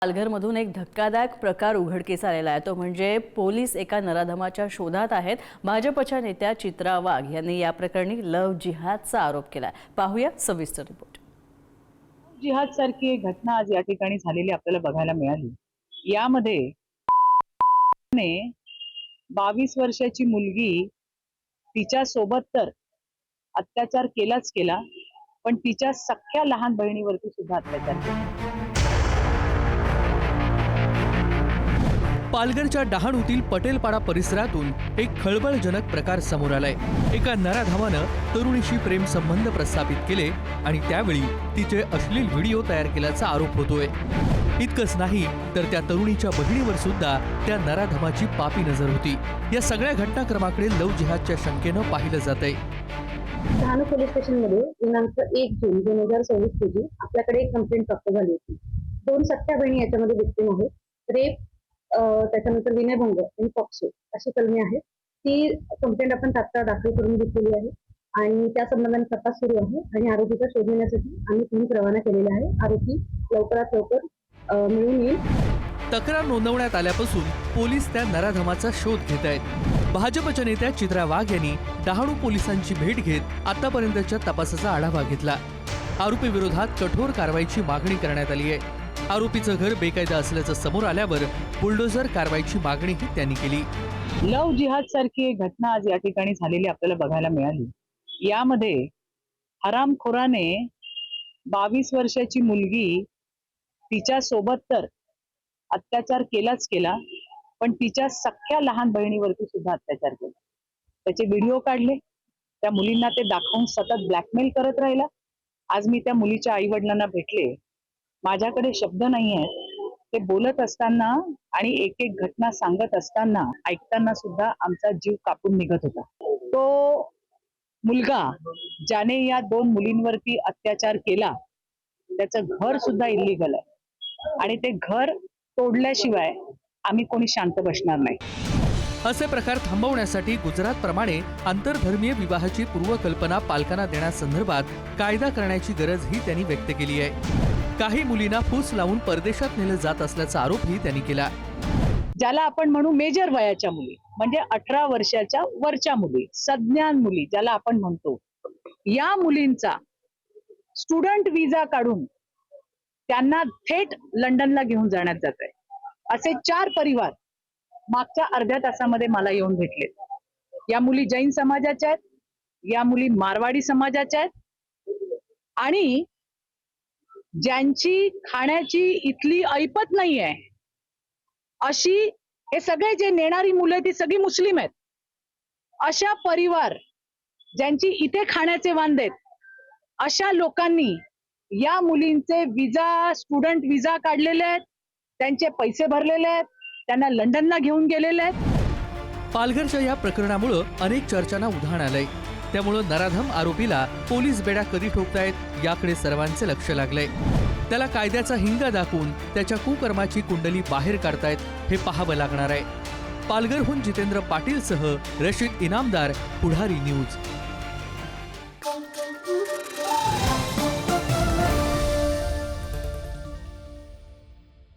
पालघरमधून एक धक्कादायक प्रकार उघडकीस आलेला आहे। तो म्हणजे पोलीस एका नराधमाच्या शोधात आहेत। भाजपच्या नेत्या चित्रा वाघ यांनी या प्रकरणी लव्ह जिहादचा आरोप केलाय। पाहूया सविस्तर रिपोर्ट। जिहाद सारखी एक घटना आज या ठिकाणी झालेली आपल्याला बघायला मिळाली। यामध्ये 22 वर्षाची मुलगी, तिच्या सोबत तर अत्याचार केलाच केला, पण तिच्या सख्या लहान बहिणीवरती सुद्धा अत्याचार केला। पालघरच्या डहाणूतील पटेलपाडा परिसरातून एक खळबळजनक प्रकार समोर आलाय। एका नराधमानं तरुणीशी प्रेम संबंध प्रस्थापित केले आणि त्यावेळी तिचे अश्लील व्हिडिओ तयार केल्याचा आरोप होतोय। इतकंच नाही तर त्या तरुणीच्या बहिणीवर सुद्धा त्या नराधमाची पापी नजर होती। या सगळ्या घटनाक्रमाकडे लव्ह जिहादच्या शंकेनं पाहिलं जातंय। डहाणू पोलीस स्टेशनमध्ये दिनांक 1 जून 2024 रोजी आपल्याकडे एक कंप्लेंट प्राप्त झाली होती। 2 सख्या बहिणी याच्यामध्ये विक्टिम आहेत। रेप, त्याच्यानंतर विनयभंग आणि पॉक्सो अशी कलमे आहेत। ती कंप्लेंट आपण तात्काळ दाखल करून घेतलेली आहे आणि त्या संबंधाने तपास सुरू आहे आणि आरोपीचा शोध घेण्यासाठी आम्ही टीम रवाना केलेला आहे। आरोपी लवकरात लवकर मिळून येईल। तक्रार नोंदवण्यात आल्यापासून पोलीस त्या नराधमाचा शोध घेत आहेत। भाजपच्या नेत्या चित्रा वाघ यांनी डहाणू पोलिसांची भेट घेत आतापर्यंतच्या तपासाचा आढावा घेतला। आरोपी विरोधात कठोर कारवाईची मागणी करण्यात आली आहे। आरोपीचं घर बेकायदा असल्याचं समोर आल्यावर बुलडोझर कारवाईची मागणीही त्यांनी केली। लव्ह जिहाद सारखी एक घटना आज या ठिकाणी झालेली आपल्याला बघायला मिळाली। यामध्ये हरामखोराने 22 वर्षाची मुलगी, तिच्या सोबत तर अत्याचार केलाच केला, पण तिच्या सख्या लहान बहिणीवरती सुद्धा अत्याचार केला। त्याचे व्हिडिओ काढले, त्या मुलींना ते दाखवून सतत ब्लॅकमेल करत राहिला। आज मी त्या मुलीच्या आई वडिलांना भेटले, माझ्याकडे शब्द नाही आहेत। ते बोलत असताना आणि एक एक घटना सांगत असताना ऐकताना सुद्धा आमचा जीव कापून निघत होता। तो मुलगा ज्याने या 2 मुलींवरती अत्याचार केला, त्याचं घर सुद्धा इल्लीगल आहे आणि ते घर तोडल्याशिवाय आम्ही कोणी शांत बसणार नाही। असे प्रकार थांबवण्यासाठी गुजरातप्रमाणे आंतरधर्मीय विवाहाची पूर्वकल्पना पालकांना देण्यासंदर्भात कायदा करण्याची गरजही त्यांनी व्यक्त केली आहे। काही मुलींना फूस लावून परदेशात नेलं जात असल्याचा आरोपही त्यांनी केला। ज्याला आपण म्हणू मेजर वयाच्या मुली, म्हणजे 18 वर्षाच्या वरच्या मुली, सज्ञान मुली ज्याला आपण म्हणतो, या मुलींचा स्टुडंट विजा काढून त्यांना थेट लंडनला घेऊन जाण्यात जात आहे। असे 4 परिवार मागच्या अर्ध्या तासामध्ये मला येऊन भेटले। या मुली जैन समाजाच्या आहेत, या मुली मारवाडी समाजाच्या आहेत आणि ज्यांची खाण्याची इथली ऐपत नाहीये अशी हे सगळे जे नेणारी मुलं ती सगळी मुस्लिम आहेत। अशा परिवार ज्यांची इथे खाण्याचे वांदे आहेत, अशा लोकांनी या मुलींचे विजा, स्टुडंट विजा काढलेले आहेत, त्यांचे पैसे भरलेले आहेत, त्यांना लंडनला घेऊन गेलेले आहेत। पालघरच्या या प्रकरणामुळे अनेक चर्चांना उधाण आलंय। त्यामुळे नराधम आरोपीला पोलीस बेड्या कधी ठोकतायत याकडे सर्वांचे लक्ष लागलंय। त्याला कायद्याचा हिंगा दाखवून त्याच्या कुकर्माची कुंडली बाहेर काढतायत हे पाहावं लागणार आहे। पालघरहून जितेंद्र पाटीलसह रशीद इनामदार, पुढारी न्यूज।